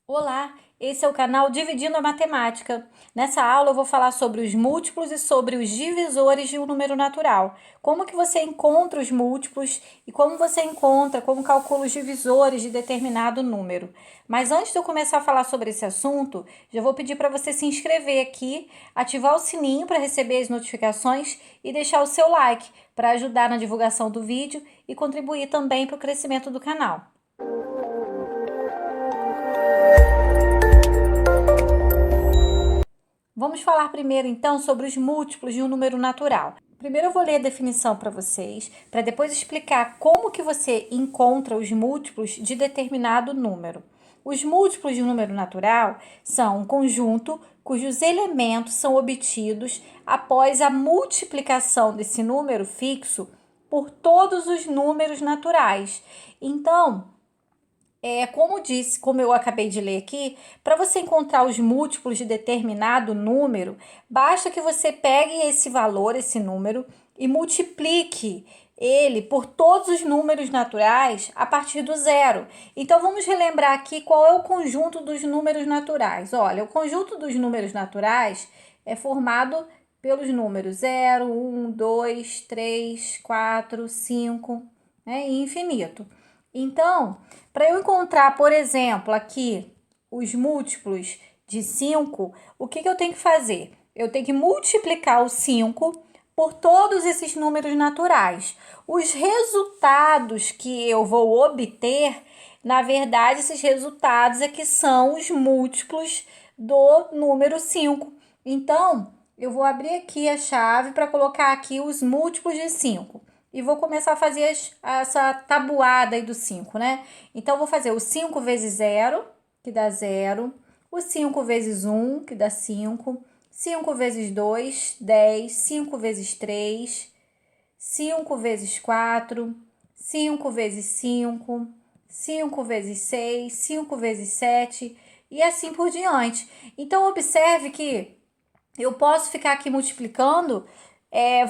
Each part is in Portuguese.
Olá, esse é o canal Dividindo a Matemática. Nessa aula eu vou falar sobre os múltiplos e sobre os divisores de um número natural. Como que você encontra os múltiplos e como calcula os divisores de determinado número. Mas antes de eu começar a falar sobre esse assunto, já vou pedir para você se inscrever aqui, ativar o sininho para receber as notificações e deixar o seu like para ajudar na divulgação do vídeo e contribuir também para o crescimento do canal. Vamos falar primeiro, então, sobre os múltiplos de um número natural. Primeiro eu vou ler a definição para vocês, para depois explicar como que você encontra os múltiplos de determinado número. Os múltiplos de um número natural são um conjunto cujos elementos são obtidos após a multiplicação desse número fixo por todos os números naturais. Então, como eu acabei de ler aqui, para você encontrar os múltiplos de determinado número, basta que você pegue esse valor, esse número, e multiplique ele por todos os números naturais a partir do zero. Então, vamos relembrar aqui qual é o conjunto dos números naturais. Olha, o conjunto dos números naturais é formado pelos números 0, 1, 2, 3, 4, 5, né, e infinito. Então, para eu encontrar, por exemplo, aqui os múltiplos de 5, o que eu tenho que fazer? Eu tenho que multiplicar o 5 por todos esses números naturais. Os resultados que eu vou obter, na verdade, esses resultados é que são os múltiplos do número 5. Então, eu vou abrir aqui a chave para colocar aqui os múltiplos de 5 e vou começar a fazer essa tabuada aí do 5, né? Então, vou fazer o 5 vezes 0, que dá 0. O 5 vezes 1, que dá 5. 5 vezes 2, 10. 5 vezes 3, 5 vezes 4. 5 vezes 5. 5 vezes 6. 5 vezes 7. E assim por diante. Então, observe que eu posso ficar aqui multiplicando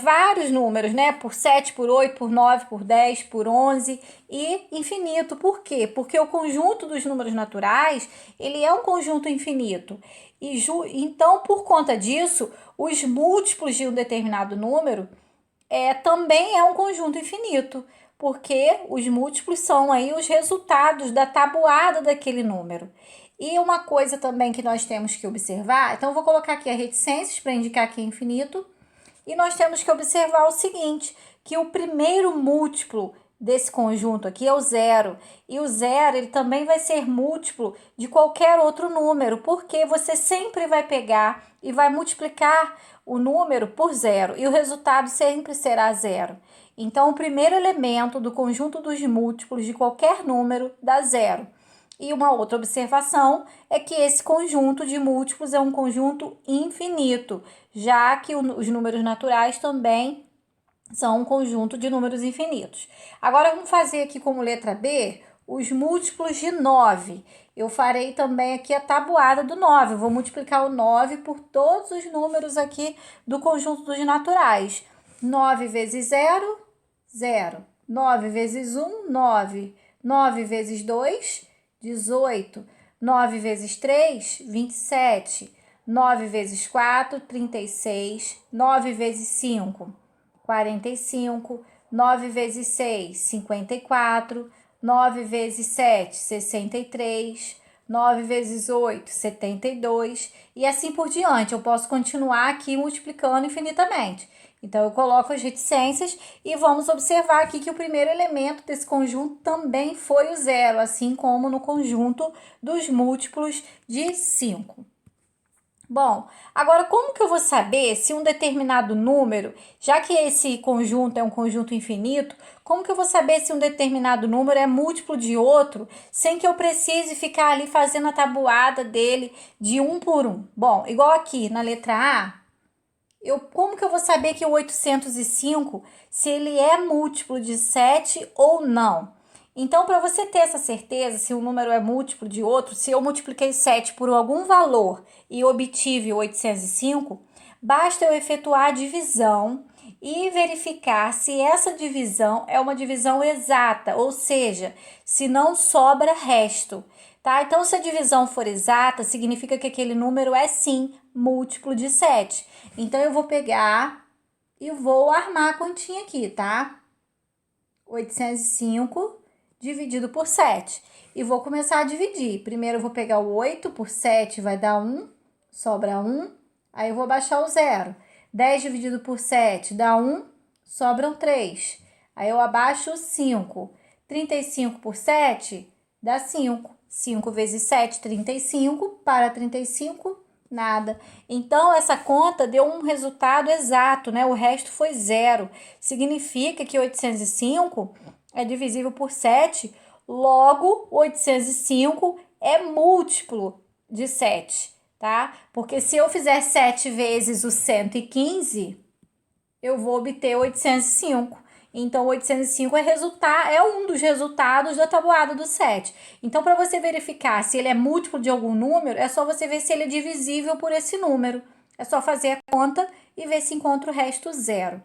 vários números, né? Por 7, por 8, por 9, por 10, por 11 e infinito. Por quê? Porque o conjunto dos números naturais, ele é um conjunto infinito. Então, por conta disso, os múltiplos de um determinado número também é um conjunto infinito, porque os múltiplos são aí os resultados da tabuada daquele número. E uma coisa também que nós temos que observar, então eu vou colocar aqui a reticências para indicar que é infinito, e nós temos que observar o seguinte, que o primeiro múltiplo desse conjunto aqui é o zero, e o zero ele também vai ser múltiplo de qualquer outro número, porque você sempre vai pegar e vai multiplicar o número por zero, e o resultado sempre será zero. Então, o primeiro elemento do conjunto dos múltiplos de qualquer número dá zero. E uma outra observação é que esse conjunto de múltiplos é um conjunto infinito, já que os números naturais também são um conjunto de números infinitos. Agora vamos fazer aqui como letra B os múltiplos de 9. Eu farei também aqui a tabuada do 9. Eu vou multiplicar o 9 por todos os números aqui do conjunto dos naturais. 9 vezes 0, 0. 9 vezes 1, 9. 9 vezes 2, 18. 9 vezes 3, 27. 9 vezes 4, 36. 9 vezes 5, 45. 9 vezes 6, 54. 9 vezes 7, 63. 9 vezes 8, 72. E assim por diante. Eu posso continuar aqui multiplicando infinitamente. Então, eu coloco as reticências e vamos observar aqui que o primeiro elemento desse conjunto também foi o zero, assim como no conjunto dos múltiplos de 5. Bom, agora como que eu vou saber se um determinado número, já que esse conjunto é um conjunto infinito, como que eu vou saber se um determinado número é múltiplo de outro, sem que eu precise ficar ali fazendo a tabuada dele de um por um? Bom, igual aqui na letra A, como que eu vou saber que o 805, se ele é múltiplo de 7 ou não? Então, para você ter essa certeza se um número é múltiplo de outro, se eu multipliquei 7 por algum valor e obtive 805, basta eu efetuar a divisão e verificar se essa divisão é uma divisão exata, ou seja, se não sobra resto. tá? Então, se a divisão for exata, significa que aquele número é, sim, múltiplo de 7. Então, eu vou pegar e vou armar a continha aqui, tá? 805 dividido por 7. E vou começar a dividir. Primeiro, eu vou pegar o 8 por 7, vai dar 1, sobra 1. Aí, eu vou baixar o 0. 10 dividido por 7 dá 1, sobram 3. Aí, eu abaixo o 5. 35 por 7 dá 5. 5 vezes 7, 35. Para 35, nada. Então, essa conta deu um resultado exato, né? O resto foi 0. Significa que 805 é divisível por 7, logo 805 é múltiplo de 7, tá? Porque se eu fizer 7 vezes o 115, eu vou obter 805. Então, 805 é um dos resultados da tabuada do 7. Então, para você verificar se ele é múltiplo de algum número, é só você ver se ele é divisível por esse número. É só fazer a conta e ver se encontra o resto 0.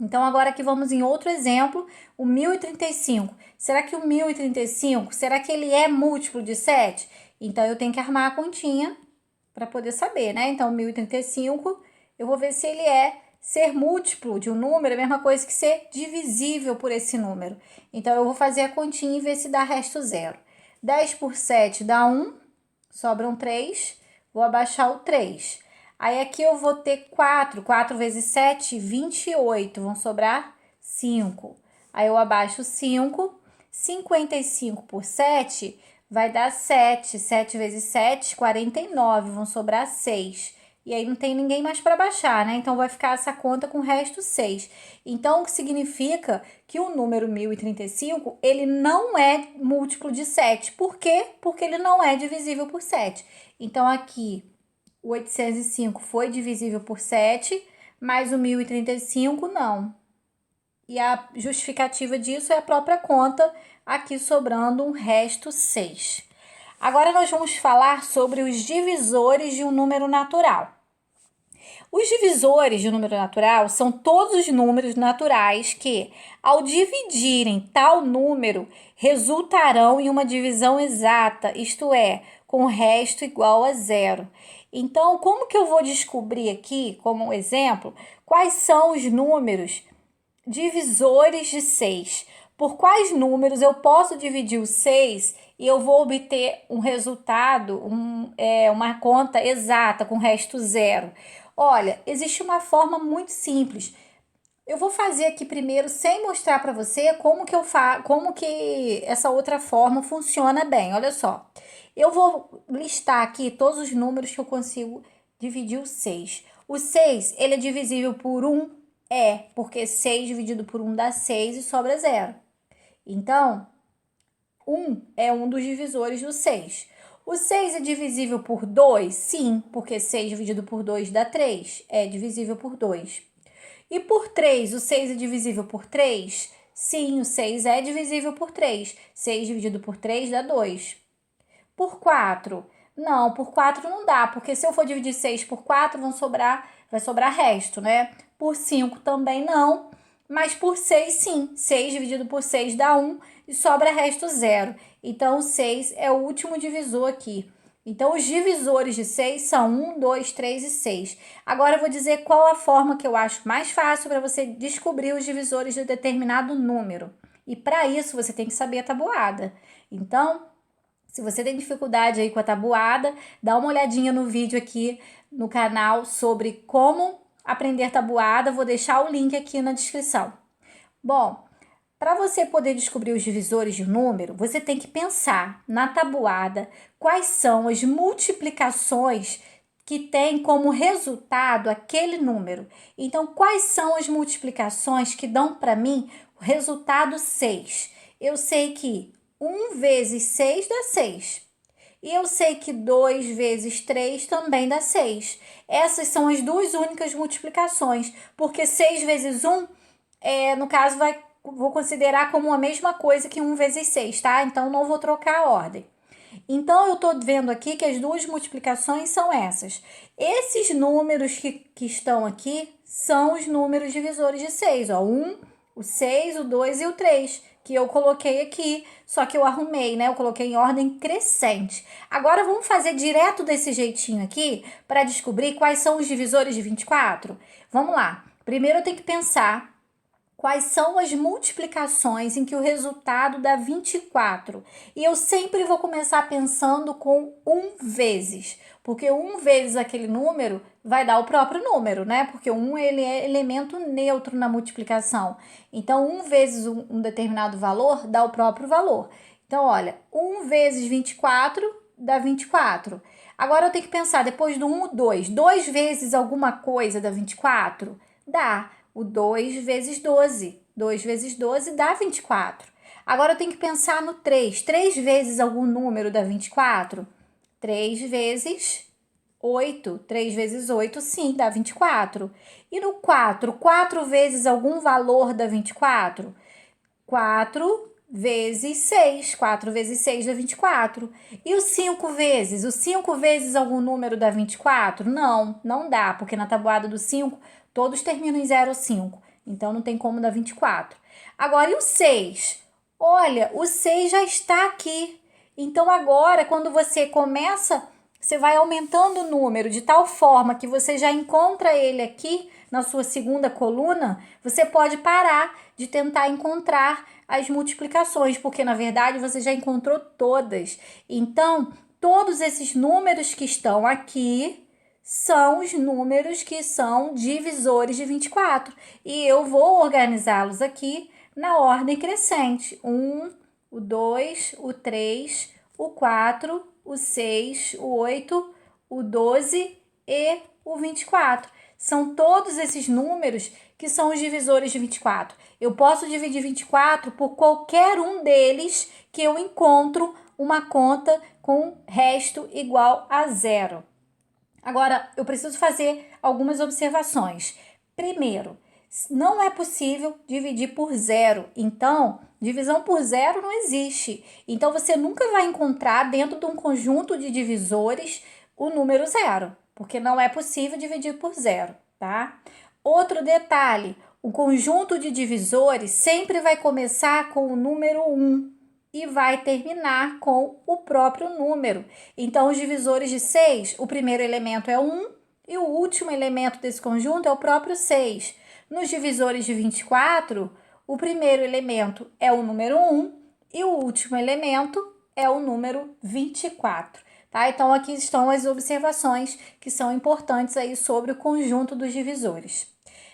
Então, agora aqui vamos em outro exemplo, o 1035. Será que o 1035, será que ele é múltiplo de 7? Então, eu tenho que armar a continha para poder saber, né? Então, 1035, eu vou ver se ele ser múltiplo de um número, é a mesma coisa que ser divisível por esse número. Então, eu vou fazer a continha e ver se dá resto 0. 10 por 7 dá 1, sobram 3, vou abaixar o 3. Aí, aqui eu vou ter 4, 4 vezes 7, 28, vão sobrar 5. Aí, eu abaixo 5, 55 por 7 vai dar 7, 7 vezes 7, 49, vão sobrar 6. E aí não tem ninguém mais para baixar, né? Então, vai ficar essa conta com o resto 6. Então, o que significa que o número 1035, ele não é múltiplo de 7. Por quê? Porque ele não é divisível por 7. Então, aqui, o 805 foi divisível por 7, mas o 1035 não. E a justificativa disso é a própria conta, aqui sobrando um resto 6. Agora, nós vamos falar sobre os divisores de um número natural. Os divisores de um número natural são todos os números naturais que, ao dividirem tal número, resultarão em uma divisão exata, isto é, com o resto igual a 0. Então, como que eu vou descobrir aqui, como um exemplo, quais são os números divisores de 6? Por quais números eu posso dividir o 6 e eu vou obter um resultado, uma conta exata com resto 0? Olha, existe uma forma muito simples. Eu vou fazer aqui primeiro sem mostrar para você como que essa outra forma funciona bem. Olha só. Eu vou listar aqui todos os números que eu consigo dividir o 6. O 6, ele é divisível por 1? Porque 6 dividido por 1 dá 6 e sobra 0. Então, 1 é um dos divisores do 6. O 6 é divisível por 2? Sim, porque 6 dividido por 2 dá 3. É divisível por 2. E por 3, o 6 é divisível por 3? Sim, o 6 é divisível por 3. 6 dividido por 3 dá 2. Por 4? Não, por 4 não dá, porque se eu for dividir 6 por 4, vai sobrar resto, né? Por 5 também não, mas por 6 sim. 6 dividido por 6 dá 1 e sobra resto 0. Então, o 6 é o último divisor aqui. Então, os divisores de 6 são 1, 2, 3 e 6. Agora, eu vou dizer qual a forma que eu acho mais fácil para você descobrir os divisores de determinado número. E para isso, você tem que saber a tabuada. Então, se você tem dificuldade aí com a tabuada, dá uma olhadinha no vídeo aqui no canal sobre como aprender tabuada. Vou deixar o link aqui na descrição. Bom, para você poder descobrir os divisores de um número, você tem que pensar na tabuada quais são as multiplicações que tem como resultado aquele número. Então, quais são as multiplicações que dão para mim o resultado 6? Eu sei que 1 vezes 6 dá 6. E eu sei que 2 vezes 3 também dá 6. Essas são as duas únicas multiplicações, porque 6 vezes 1, no caso, vou considerar como a mesma coisa que 1 vezes 6, tá? Então, não vou trocar a ordem. Então, eu tô vendo aqui que as duas multiplicações são essas. Esses números que estão aqui são os números divisores de 6, ó. 1, o 6, o 2 e o 3, que eu coloquei aqui, só que eu arrumei, né? Eu coloquei em ordem crescente. Agora vamos fazer direto desse jeitinho aqui para descobrir quais são os divisores de 24? Vamos lá. Primeiro eu tenho que pensar quais são as multiplicações em que o resultado dá 24. E eu sempre vou começar pensando com 1 vezes, porque 1 vezes aquele número vai dar o próprio número, né? Porque o 1 ele é elemento neutro na multiplicação. Então, 1 vezes um determinado valor dá o próprio valor. Então, olha, 1 vezes 24 dá 24. Agora eu tenho que pensar, depois do 1, o 2. 2 vezes alguma coisa dá 24? Dá. O 2 vezes 12. 2 vezes 12 dá 24. Agora eu tenho que pensar no 3. 3 vezes algum número dá 24? 3 vezes 8. 3 vezes 8, sim, dá 24. E no 4? 4 vezes algum valor dá 24? 4 vezes 6. 4 vezes 6 dá 24. E o 5 vezes? O 5 vezes algum número dá 24? Não, não dá, porque na tabuada do 5 todos terminam em 0 ou 5. Então não tem como dar 24. Agora, e o 6? Olha, o 6 já está aqui. Então agora, quando você começa, você vai aumentando o número de tal forma que você já encontra ele aqui na sua segunda coluna, você pode parar de tentar encontrar as multiplicações, porque na verdade você já encontrou todas. Então, todos esses números que estão aqui são os números que são divisores de 24. E eu vou organizá-los aqui na ordem crescente. 1, o 2, o 3, o 4, o 6, o 8, o 12 e o 24. São todos esses números que são os divisores de 24. Eu posso dividir 24 por qualquer um deles que eu encontro uma conta com resto igual a 0. Agora, eu preciso fazer algumas observações. Primeiro, não é possível dividir por 0. Então, divisão por 0 não existe. Então, você nunca vai encontrar dentro de um conjunto de divisores o número 0, porque não é possível dividir por 0, tá? Outro detalhe, o conjunto de divisores sempre vai começar com o número 1 e vai terminar com o próprio número. Então, os divisores de 6, o primeiro elemento é 1 e o último elemento desse conjunto é o próprio 6. Nos divisores de 24, o primeiro elemento é o número 1 e o último elemento é o número 24. Tá? Então, aqui estão as observações que são importantes aí sobre o conjunto dos divisores.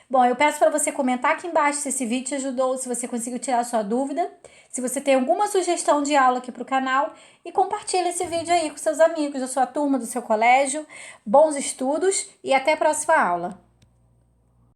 Bom, eu peço para você comentar aqui embaixo se esse vídeo te ajudou, se você conseguiu tirar a sua dúvida, se você tem alguma sugestão de aula aqui para o canal e compartilhe esse vídeo aí com seus amigos, da sua turma, do seu colégio. Bons estudos e até a próxima aula!